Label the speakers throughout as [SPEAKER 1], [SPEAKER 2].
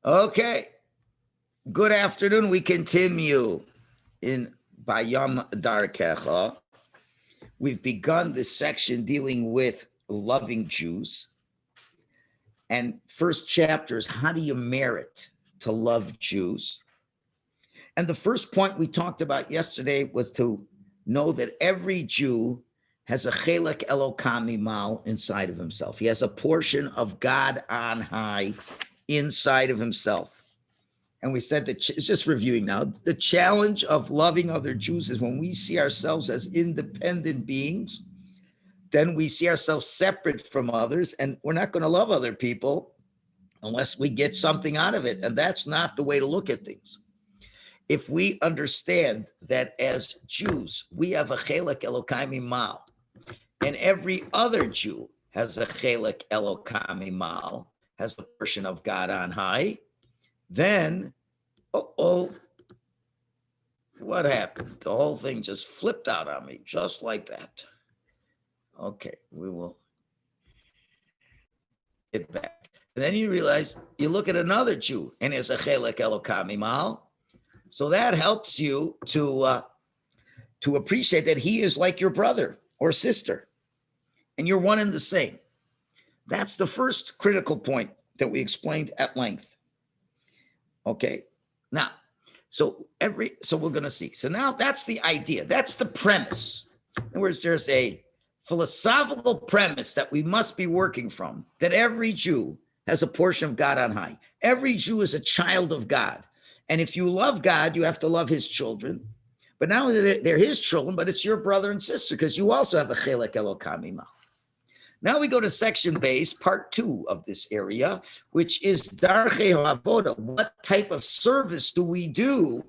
[SPEAKER 1] Okay. Good afternoon. We continue in Beyam Darkecha. We've begun this section dealing with loving Jews. And first chapter is how do you merit to love Jews? And the first point we talked about yesterday was to know that every Jew has a chelek Elokam mimal inside of himself. He has a portion of God on high inside of himself. And we said that it's just reviewing now. The challenge of loving other Jews is when we see ourselves as independent beings, then we see ourselves separate from others, and we're not going to love other people unless we get something out of it. And that's not the way to look at things. If we understand that as Jews, we have a chelek Elokam mimal, and every other Jew has a chelek Elokam mimal, has a portion of God on high, then, what happened? The whole thing just flipped out on me, just like that. Okay, we will get back. And then you realize, you look at another Jew, and it's a chelek Elokam mimal. So that helps you to appreciate that he is like your brother or sister, and you're one and the same. That's the first critical point that we explained at length. Okay, now, so we're going to see. So now that's the idea. That's the premise. In other words, there's a philosophical premise that we must be working from, that every Jew has a portion of God on high. Every Jew is a child of God. And if you love God, you have to love his children. But not only they're his children, but it's your brother and sister, because you also have a chelek Elokam mimal. Now we go to section base, part 2 of this area, which is Darkecha avoda. What type of service do we do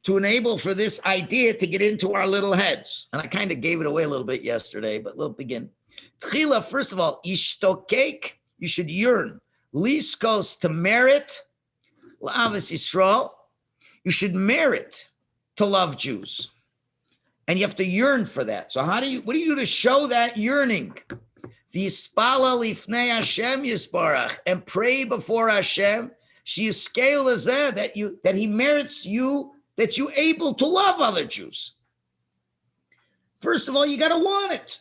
[SPEAKER 1] to enable for this idea to get into our little heads? And I kind of gave it away a little bit yesterday, but we'll begin. Tchila, first of all, ishtokek, you should yearn. Liskos, to merit. La'avas Yisrael, you should merit to love Jews. And you have to yearn for that. So what do you do to show that yearning? V'yispala lifnei Hashem yisbarach, and pray before Hashem, sheyiskeu lezeh, that he merits you, that you're able to love other Jews. First of all, you got to want it.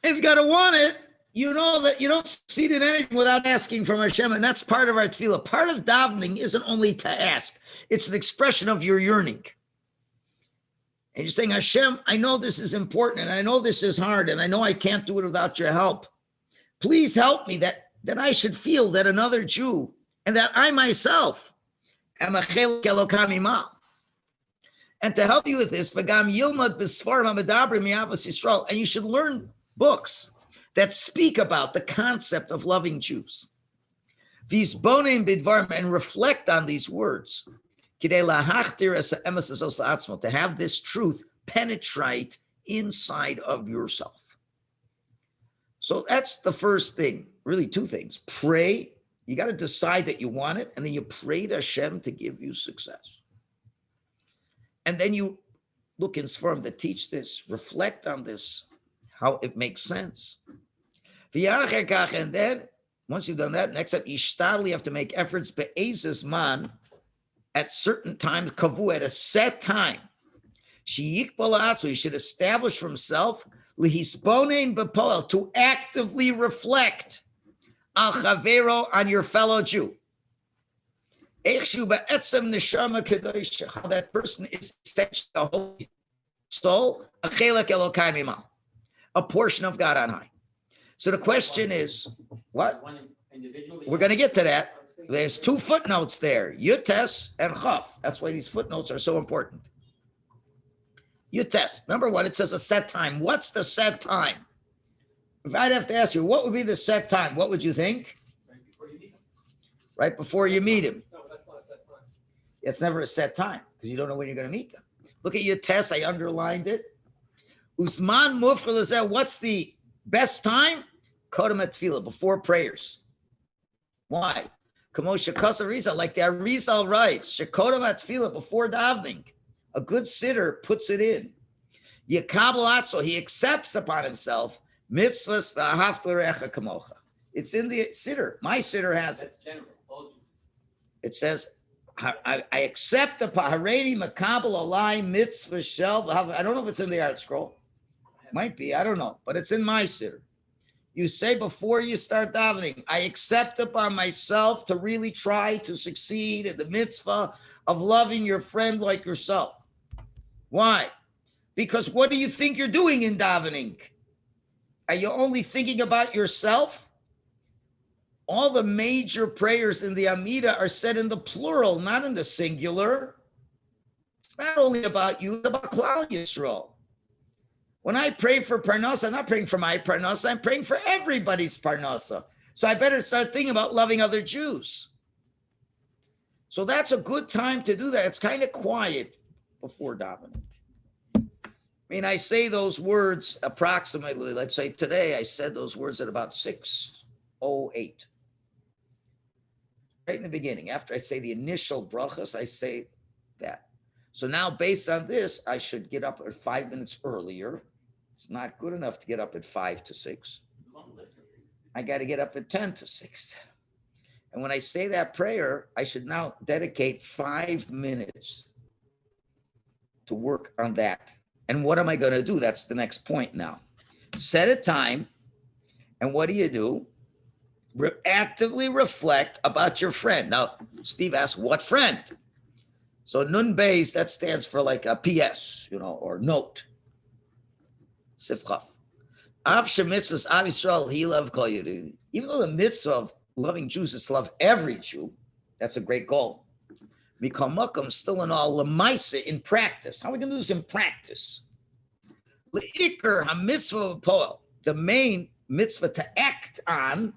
[SPEAKER 1] If you got to want it, you know that you don't succeed in anything without asking from Hashem, and that's part of our tefillah. Part of davening isn't only to ask; it's an expression of your yearning. And you're saying, Hashem, I know this is important, and I know this is hard, and I know I can't do it without your help. Please help me that I should feel that another Jew, and that I myself am a chelek Elokam mimal. And to help you with this, v'gam yilmad b'sfarim hamedabrim mi'avos Yisrael, and you should learn books that speak about the concept of loving Jews. V'yisbonim bidvarim, and reflect on these words. To have this truth penetrate inside of yourself. So that's the first thing, really 2 things. Pray, you got to decide that you want it, and then you pray to Hashem to give you success. And then you look in Sfarim that teach this, reflect on this, how it makes sense. And then, once you've done that, next up, Ishtadli, you have to make efforts, be'ezes man, at certain times, kavu, at a set time. You should establish for himself, lihisbonein b'poel, to actively reflect al chavero, on your fellow Jew. How that person is essentially a holy soul, a chelek Elokam mimal, a portion of God on high. So the question is, what? We're going to get to that. There's 2 footnotes there, Yutes and Chaf. That's why these footnotes are so important. Yutes, number 1, it says a set time. What's the set time? If I'd have to ask you, what would be the set time? What would you think? Right before you meet him.
[SPEAKER 2] No, that's not a set time.
[SPEAKER 1] It's never a set time because you don't know when you're going to meet them. Look at Yutes, I underlined it. Usman Mufchel, what's the best time? Kodem Tefillah, before prayers. Why? Kamosha Kasa, like the Arizal writes, Shekodem Tefillah, before davening. A good sitter puts it in. Yekabel Atzo, he accepts upon himself mitzvahs v'ahavta l'recha kamocha. It's in the sitter. My sitter has it.
[SPEAKER 2] That's general.
[SPEAKER 1] It says, I accept the Haredi Makabel Alai Mitzvah Shel. I don't know if it's in the art scroll. Might be. I don't know. But it's in my siddur. You say before you start davening, I accept upon myself to really try to succeed in the mitzvah of loving your friend like yourself. Why? Because what do you think you're doing in davening? Are you only thinking about yourself? All the major prayers in the Amida are said in the plural, not in the singular. It's not only about you, it's about Klal Yisrael. When I pray for Parnasa, I'm not praying for my Parnasa, I'm praying for everybody's Parnasa. So I better start thinking about loving other Jews. So that's a good time to do that. It's kind of quiet before davening. I mean, I say those words approximately, let's say today, I said those words at about 6:08. Right in the beginning, after I say the initial brachas, I say that. So now based on this, I should get up at 5 minutes earlier. It's not good enough to get up at 5 to 6. I got to get up at 10 to 6. And when I say that prayer, I should now dedicate 5 minutes to work on that. And what am I going to do? That's the next point now. Set a time. And what do? Actively reflect about your friend. Now, Steve asked, what friend? So Nun Beis, that stands for like a PS, or note. Sifchaf. Av shemitzvahs Av Yisrael he love kol Yehudi. Even though the mitzvah of loving Jews is to love every Jew, that's a great goal. Mikol makom, still in all, lemaisa, in practice. How are we going to do this in practice? Leikar ha-mitzvah poel, the main mitzvah to act on,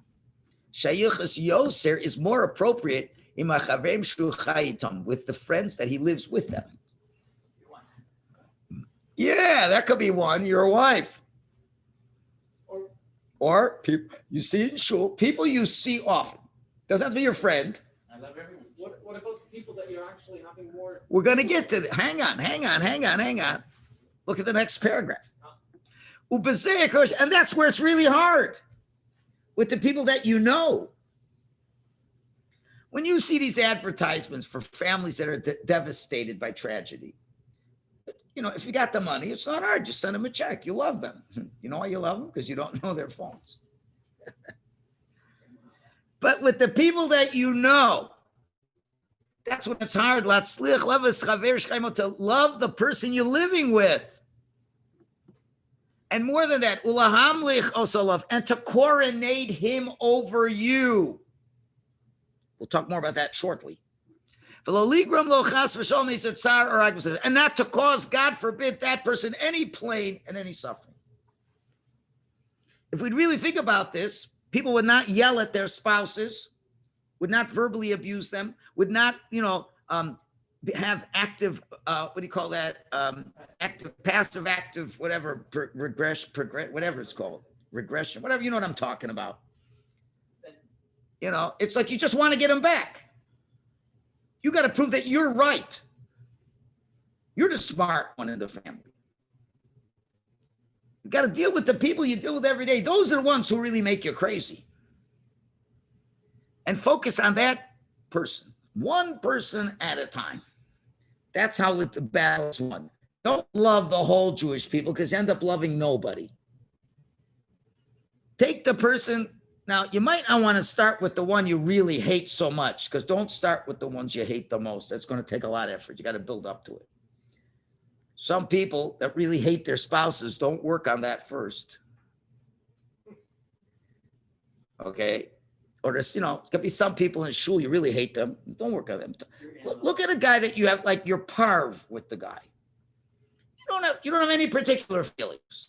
[SPEAKER 1] shayichas yoser, is more appropriate with the friends that he lives with them. Yeah, that could be one. Your wife. Or people you see in shul, people you see often. Doesn't have to be your friend.
[SPEAKER 2] I love everyone. What about the people that you're actually having more?
[SPEAKER 1] We're going to get to that. Hang on. Look at the next paragraph. And that's where it's really hard. With the people that you know. When you see these advertisements for families that are devastated by tragedy, if you got the money, it's not hard. Just send them a check. You love them. You know why you love them? Because you don't know their phones. But with the people that you know, that's when it's hard. To love the person you're living with. And more than that, ulahamlich also love, and to coronate him over you. We'll talk more about that shortly. And not to cause, God forbid, that person any pain and any suffering. If we'd really think about this, people would not yell at their spouses, would not verbally abuse them, would not, have active, active, passive, active, whatever, whatever it's called, regression, whatever, you know what I'm talking about. It's like you just want to get them back. You got to prove that you're right. You're the smart one in the family. You got to deal with the people you deal with every day. Those are the ones who really make you crazy. And focus on that person, one person at a time. That's how the battle's won. Don't love the whole Jewish people because you end up loving nobody. Take the person. Now, you might not want to start with the one you really hate so much, because don't start with the ones you hate the most. That's going to take a lot of effort. You got to build up to it. Some people that really hate their spouses don't work on that first. Okay? Or there's, it could be some people in shul, you really hate them. Don't work on them. Look at a guy that you have, like you're parv with the guy. You don't have any particular feelings.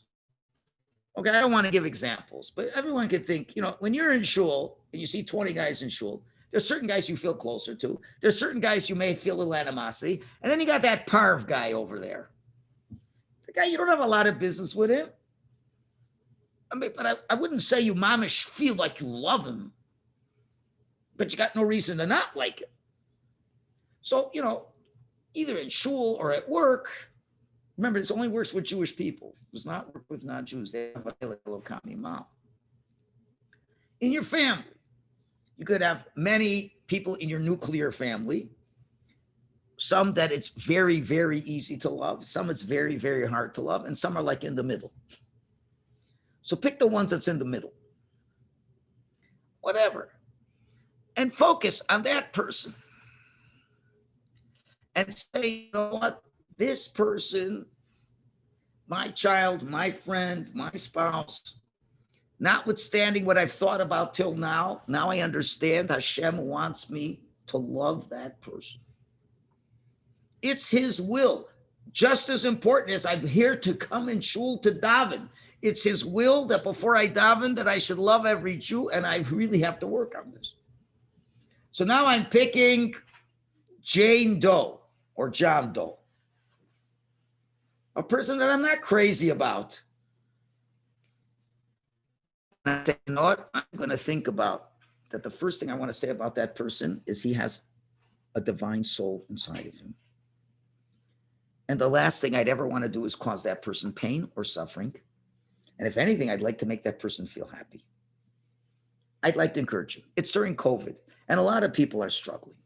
[SPEAKER 1] Okay, I don't want to give examples, but everyone can think, when you're in shul and you see 20 guys in shul, there's certain guys you feel closer to. There's certain guys you may feel a little animosity. And then you got that parv guy over there. The guy, you don't have a lot of business with him. But I wouldn't say you mamish feel like you love him, but you got no reason to not like him. So, either in shul or at work, remember, this only works with Jewish people. It does not work with non-Jews. They have a in your family, you could have many people in your nuclear family, some that it's very, very easy to love, some it's very, very hard to love, and some are like in the middle. So pick the ones that's in the middle. Whatever. And focus on that person. And say, you know what? This person, my child, my friend, my spouse, notwithstanding what I've thought about till now I understand Hashem wants me to love that person. It's his will. Just as important as I'm here to come in shul to daven, it's his will that before I daven that I should love every Jew, and I really have to work on this. So now I'm picking Jane Doe or John Doe, a person that I'm not crazy about. And I say, you know what? I'm going to think about that. The first thing I want to say about that person is he has a divine soul inside of him. And the last thing I'd ever want to do is cause that person pain or suffering. And if anything, I'd like to make that person feel happy. I'd like to encourage you. It's during COVID, and a lot of people are struggling.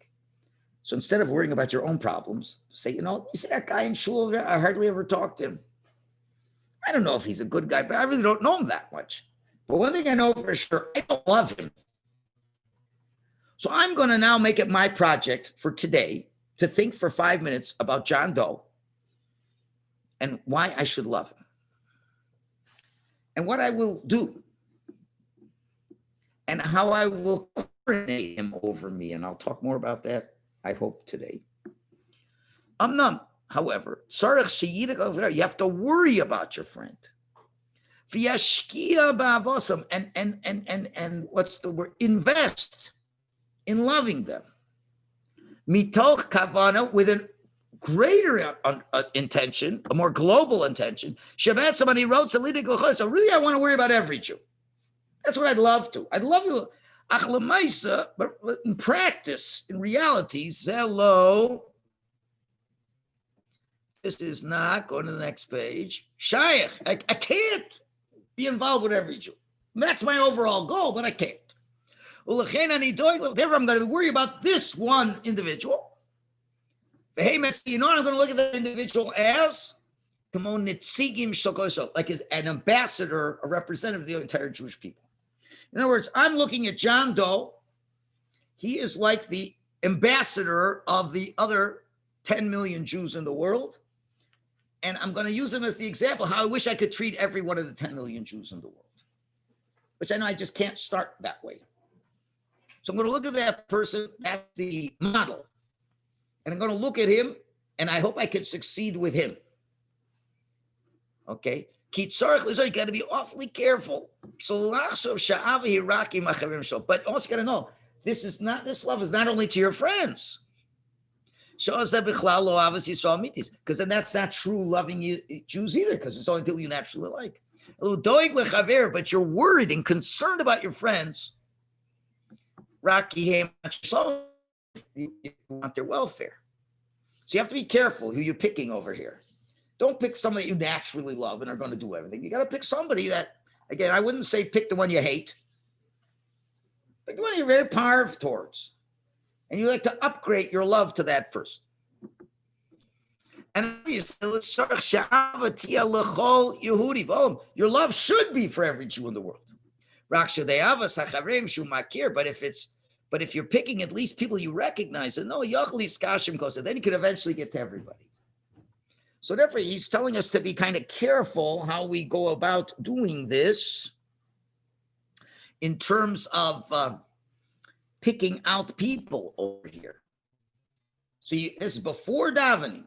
[SPEAKER 1] So instead of worrying about your own problems, say, you know, you see that guy in shul over there? I hardly ever talk to him. I don't know if he's a good guy, but I really don't know him that much. But one thing I know for sure, I don't love him. So I'm going to now make it my project for today to think for 5 minutes about John Doe and why I should love him. And what I will do and how I will coordinate him over me. And I'll talk more about that, I hope, today. However, you have to worry about your friend. And what's the word? Invest in loving them. Mitoch kavana, with a greater intention, a more global intention. Shabbat somebody wrote, so really I want to worry about every Jew. That's what I'd love to. I'd love to. But in practice, in reality, Zello, this is not, going to the next page. Shaykh, I can't be involved with every Jew. That's my overall goal, but I can't. Therefore, I'm going to worry about this one individual. You know, I'm going to look at that individual as like as an ambassador, a representative of the entire Jewish people. In other words, I'm looking at John Doe. He is like the ambassador of the other 10 million Jews in the world. And I'm going to use him as the example how I wish I could treat every one of the 10 million Jews in the world, which I know I just can't start that way. So I'm going to look at that person as the model, and I'm going to look at him, and I hope I can succeed with him. Okay? You got to be awfully careful. But also you got to know, this love is not only to your friends. Because then that's not true loving Jews either, because it's only people you naturally like. But you're worried and concerned about your friends. You want their welfare. So you have to be careful who you're picking over here. Don't pick somebody that you naturally love and are going to do everything. You got to pick somebody that, again, I wouldn't say pick the one you hate. Pick the one you're very powerful towards. And you like to upgrade your love to that person. And your love should be for every Jew in the world. But if you're picking at least people you recognize, and then you can eventually get to everybody. So therefore, he's telling us to be kind of careful how we go about doing this in terms of picking out people over here. So this is before davening.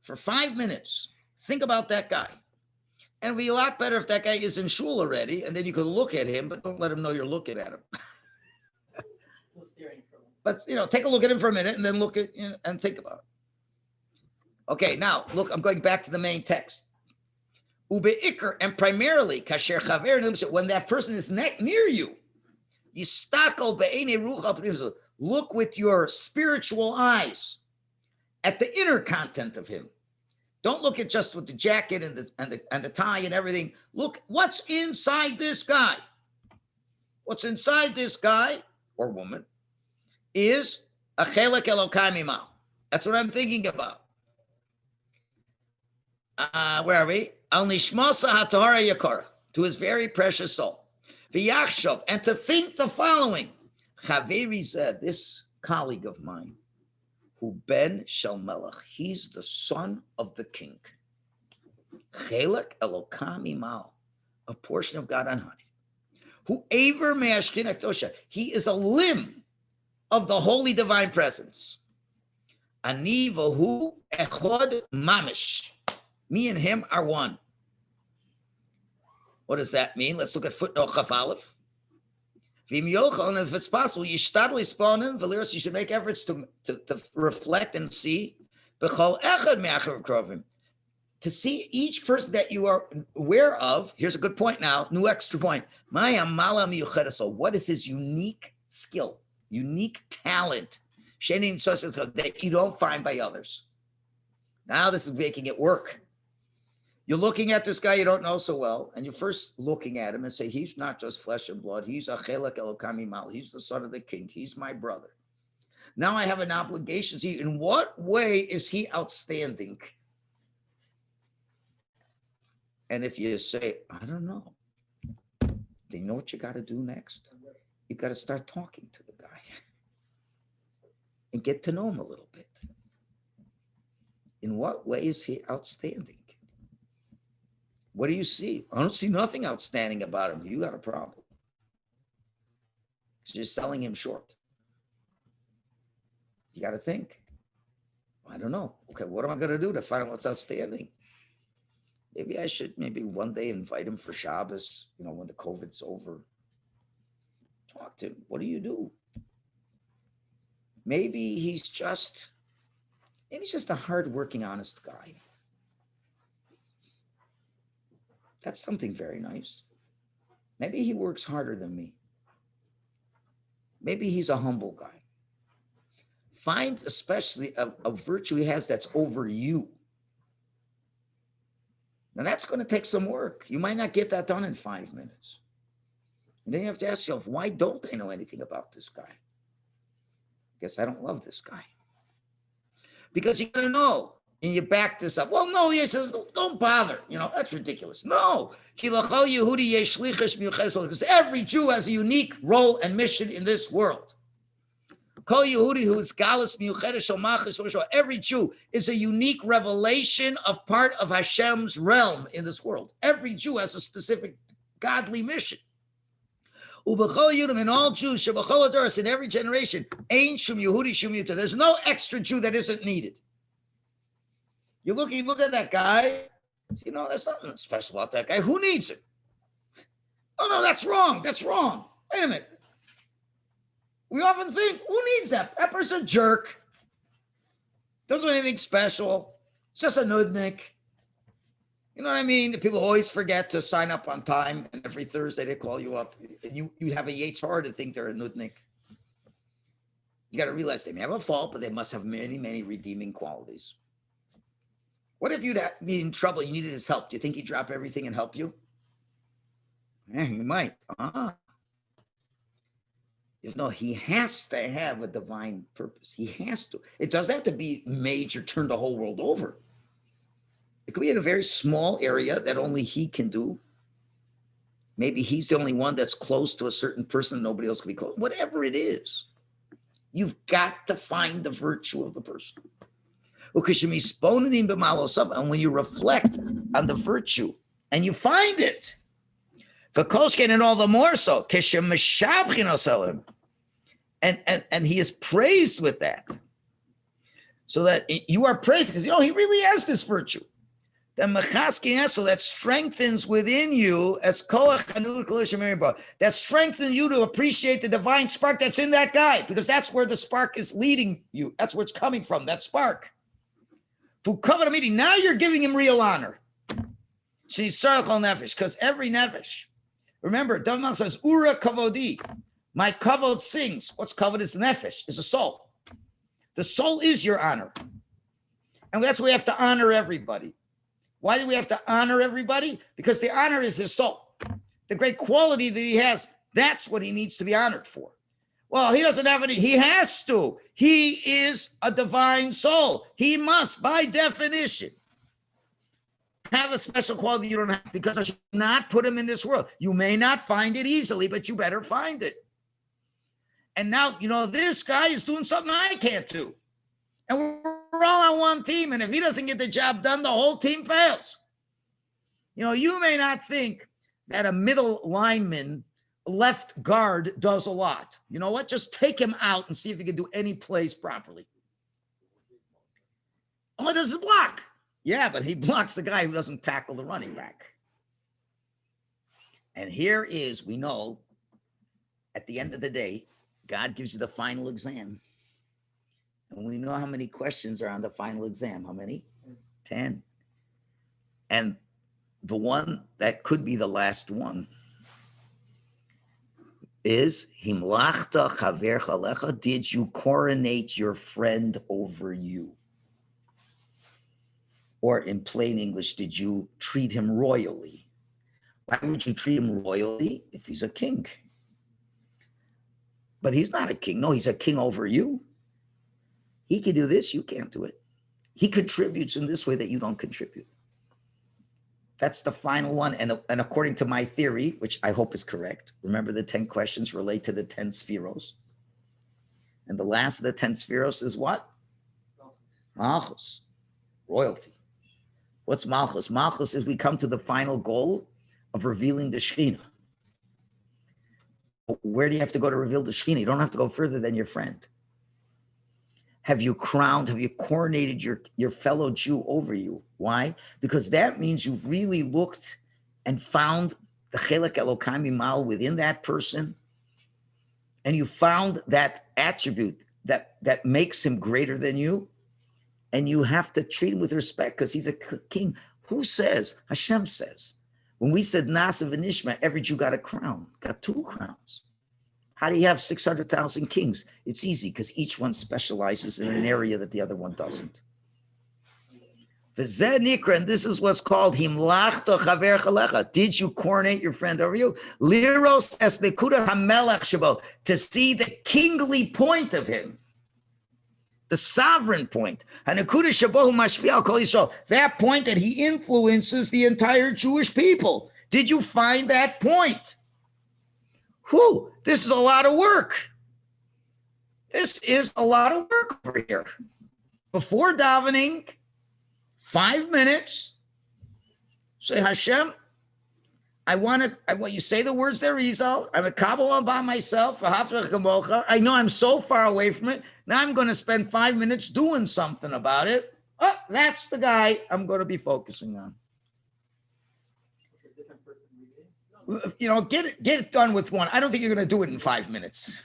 [SPEAKER 1] For 5 minutes, think about that guy. And it'd be a lot better if that guy is in shul already, and then you could look at him, but don't let him know you're looking at him. But, take a look at him for a minute and then look at and think about it. Okay, now, look, I'm going back to the main text. Ube'ikr, and primarily, kasher chaver, when that person is near you, yistakel be'enei rucha, look with your spiritual eyes at the inner content of him. Don't look at just with the jacket and the tie and everything. Look, what's inside this guy? What's inside this guy or woman is a chelek Elokai mimal. That's what I'm thinking about. Where are we? Al nishmasa haTorah yakara, to his very precious soul. V'yachshov, and to think the following. Chaveri said, this colleague of mine, who ben shel melech, he's the son of the king. Chelek Elokai mimal, a portion of God on high. Who aver me'ashkin akdosha, he is a limb of the holy divine presence. Ani v'hu echod mamish. Me and him are one. What does that mean? Let's look at footnote Chaf Aleph. V'im yochel, and if it's possible, yishtadli sponim v'liros, you should make efforts to reflect and see b'chol echad me'achav krovim, to see each person that you are aware of. Here's a good point now, new extra point. Maya mala miyuchedes, so what is his unique skill, unique talent, that you don't find by others? Now this is making it work. You're looking at this guy you don't know so well, and you're first looking at him and say, he's not just flesh and blood. He's a chelek Elokai mimal. He's the son of the king. He's my brother. Now I have an obligation. See, in what way is he outstanding? And if you say, I don't know, then you know what you got to do next? You got to start talking to the guy and get to know him a little bit. In what way is he outstanding? What do you see? I don't see nothing outstanding about him. You got a problem. You're selling him short. You got to think. I don't know. Okay, what am I going to do to find out what's outstanding? Maybe I should one day invite him for Shabbos, when the COVID's over. Talk to him. What do you do? Maybe he's just a hardworking, honest guy. That's something very nice. Maybe he works harder than me. Maybe he's a humble guy. Find especially a virtue he has that's over you. Now that's going to take some work. You might not get that done in 5 minutes. And then you have to ask yourself, why don't I know anything about this guy? Guess I don't love this guy. Because you're going to know. And you back this up. Well, no, he says, don't bother. That's ridiculous. No. Because every Jew has a unique role and mission in this world. Every Jew is a unique revelation of part of Hashem's realm in this world. Every Jew has a specific godly mission. In all Jews, in every generation, there's no extra Jew that isn't needed. You look at that guy, there's nothing special about that guy. Who needs it? Oh, no, that's wrong. That's wrong. Wait a minute. We often think, who needs that? That person's a jerk. Doesn't do anything special. It's just a nudnik. You know what I mean? The people always forget to sign up on time, and every Thursday they call you up. And you have a Yetzirah to think they're a nudnik. You got to realize they may have a fault, but they must have many, many redeeming qualities. What if you'd be in trouble, you needed his help? Do you think he'd drop everything and help you? Yeah, he might. If no, he has to have a divine purpose. He has to. It doesn't have to be major, turn the whole world over. It could be in a very small area that only he can do. Maybe he's the only one that's close to a certain person. Nobody else can be close. Whatever it is, you've got to find the virtue of the person. And when you reflect on the virtue and you find it, and all the more so, and he is praised with that, so that you are praised because he really has this virtue. Then that strengthens within you as that strengthens you to appreciate the divine spark that's in that guy, because that's where the spark is leading you. That's where it's coming from, that spark. Now you're giving him real honor. Because every nefesh, remember, David says, Ura kavodi, my kavod sings. What's kavod is nefesh, is a soul. The soul is your honor. And that's why we have to honor everybody. Why do we have to honor everybody? Because the honor is his soul. The great quality that he has, that's what he needs to be honored for. Well, he doesn't have any. He has to. He is a divine soul. He must, by definition, have a special quality you don't have, because I should not put him in this world. You may not find it easily, but you better find it. And now, this guy is doing something I can't do. And we're all on one team. And if he doesn't get the job done, the whole team fails. You may not think that a middle lineman, left guard, does a lot. You know what? Just take him out and see if he can do any plays properly. All he does is block. Yeah, but he blocks the guy who doesn't tackle the running back. And here is, we know, at the end of the day, God gives you the final exam. And we know how many questions are on the final exam. How many? 10. And the one that could be the last one is, Himlachta chavercha lecha, did you coronate your friend over you? Or in plain English, did you treat him royally? Why would you treat him royally if he's a king? But he's not a king. No, he's a king over you. He can do this, you can't do it. He contributes in this way that you don't contribute. That's the final one. And according to my theory, which I hope is correct, remember the 10 questions relate to the 10 spheros. And the last of the 10 spheros is what? Malchus, royalty. What's Malchus? Malchus is we come to the final goal of revealing the Shekhinah. Where do you have to go to reveal the Shekhinah? You don't have to go further than your friend. Have you coronated your fellow Jew over you? Why? Because that means you've really looked and found the Chelek Elokam Mimal within that person, and you found that attribute that makes him greater than you, and you have to treat him with respect because he's a king. Who says? Hashem says. When we said Nasa v'Nishma, every Jew got a crown, got 2 crowns. How do you have 600,000 kings? It's easy because each one specializes in an area that the other one doesn't. And this is what's called Himlachta chavercha lecha. Did you coronate your friend over you? Liros es nekuda hamelach shabo, to see the kingly point of him, the sovereign point. Hanekuda shabohu mashpial kol Yisrael, that point that he influences the entire Jewish people. Did you find that point? Whew, this is a lot of work. This is a lot of work over here. Before davening, 5 minutes, say, Hashem, I want you say the words there, Rizal. I'm a Kabbalah by myself. I know I'm so far away from it. Now I'm going to spend 5 minutes doing something about it. Oh, that's the guy I'm going to be focusing on. Get it done with one. I don't think you're going to do it in 5 minutes.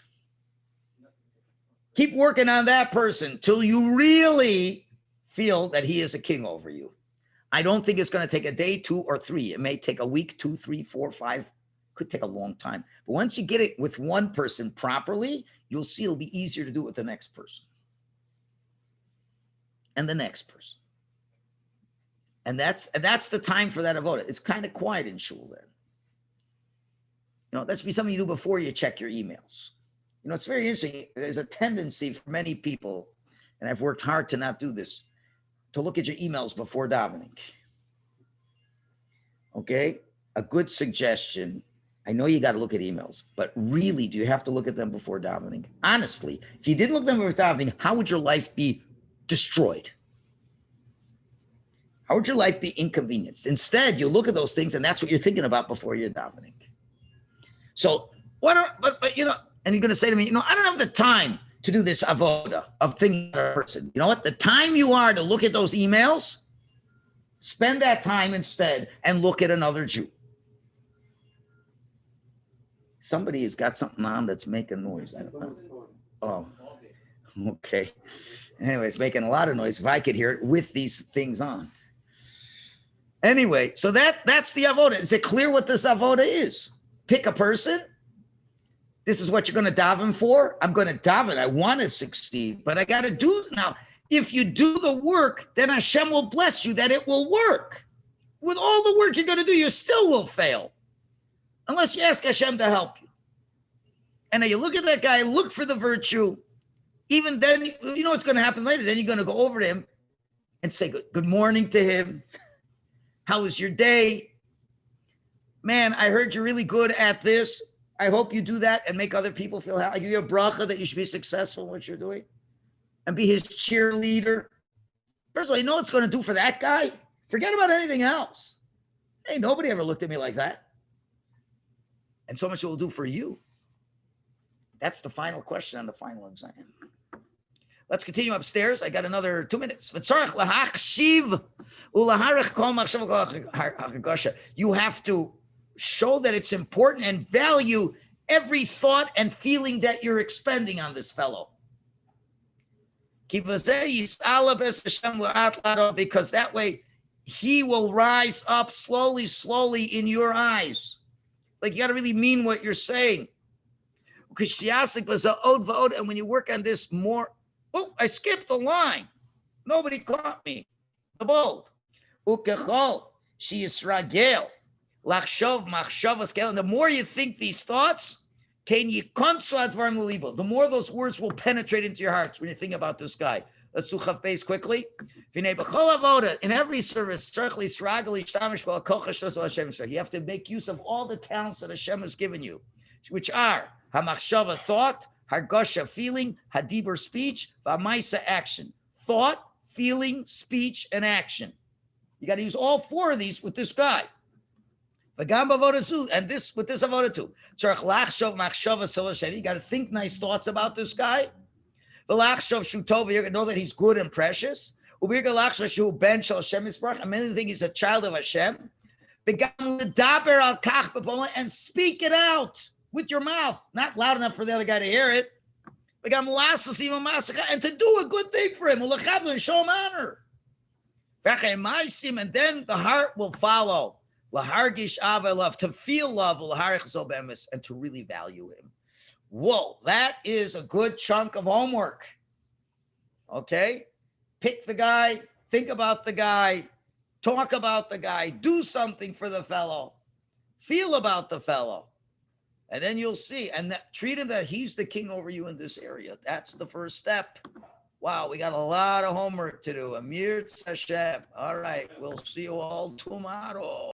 [SPEAKER 1] Keep working on that person till you really feel that he is a king over you. I don't think it's going to take a day, 2 or 3. It may take a week, 2, 3, 4, 5. Could take a long time. But once you get it with one person properly, you'll see it'll be easier to do it with the next person. And the next person. And that's the time for that avoda. It's kind of quiet in shul then. That should be something you do before you check your emails. It's very interesting. There's a tendency for many people, and I've worked hard to not do this, to look at your emails before davening. Okay? A good suggestion. I know you got to look at emails, but really, do you have to look at them before davening? Honestly, if you didn't look at them before davening, how would your life be destroyed? How would your life be inconvenienced? Instead, you look at those things, and that's what you're thinking about before you're davening. So, and you're going to say to me, I don't have the time to do this avoda of thinking about a person. You know what? The time you are to look at those emails, spend that time instead and look at another Jew. Somebody has got something on that's making noise. I don't know. Oh, okay. Anyway, it's making a lot of noise. If I could hear it with these things on. Anyway, so that's the avoda. Is it clear what this avoda is? Pick a person. This is what you're going to daven for. I'm going to daven. I want to succeed, but I got to do it now. If you do the work, then Hashem will bless you that it will work. With all the work you're going to do, you still will fail. Unless you ask Hashem to help you. And then you look at that guy, look for the virtue. Even then, you know what's going to happen later. Then you're going to go over to him and say good morning to him. How was your day? Man, I heard you're really good at this. I hope you do that and make other people feel happy. I give you a bracha that you should be successful in what you're doing and be his cheerleader. First of all, you know what it's going to do for that guy? Forget about anything else. Hey, nobody ever looked at me like that. And so much it will do for you. That's the final question on the final exam. Let's continue upstairs. I got another 2 minutes. You have to show that it's important and value every thought and feeling that you're expending on this fellow. Because that way he will rise up slowly in your eyes. Like you got to really mean what you're saying. And when you work on this more, oh, I skipped a line. Nobody caught me. The bold. She is ragel. And the more you think these thoughts, the more those words will penetrate into your hearts when you think about this guy. Let's do Chav Beis quickly. In every service, you have to make use of all the talents that Hashem has given you, which are Hamachshava, thought, Hargosha, feeling, Hadibur, speech, Vamaisa, action. Thought, feeling, speech, and action. You got to use all four of these with this guy. And this with this avoda too. You got to think nice thoughts about this guy. You're going to know that he's good and precious. And many think he's a child of Hashem. And speak it out with your mouth, not loud enough for the other guy to hear it. And to do a good thing for him, and show him honor. And then the heart will follow. Lahargish ava love, to feel love, and to really value him. Whoa, that is a good chunk of homework. Okay? Pick the guy, think about the guy, talk about the guy, do something for the fellow, feel about the fellow. And then you'll see, and treat him that he's the king over you in this area. That's the first step. Wow, we got a lot of homework to do. Amir Hashem. All right, we'll see you all tomorrow.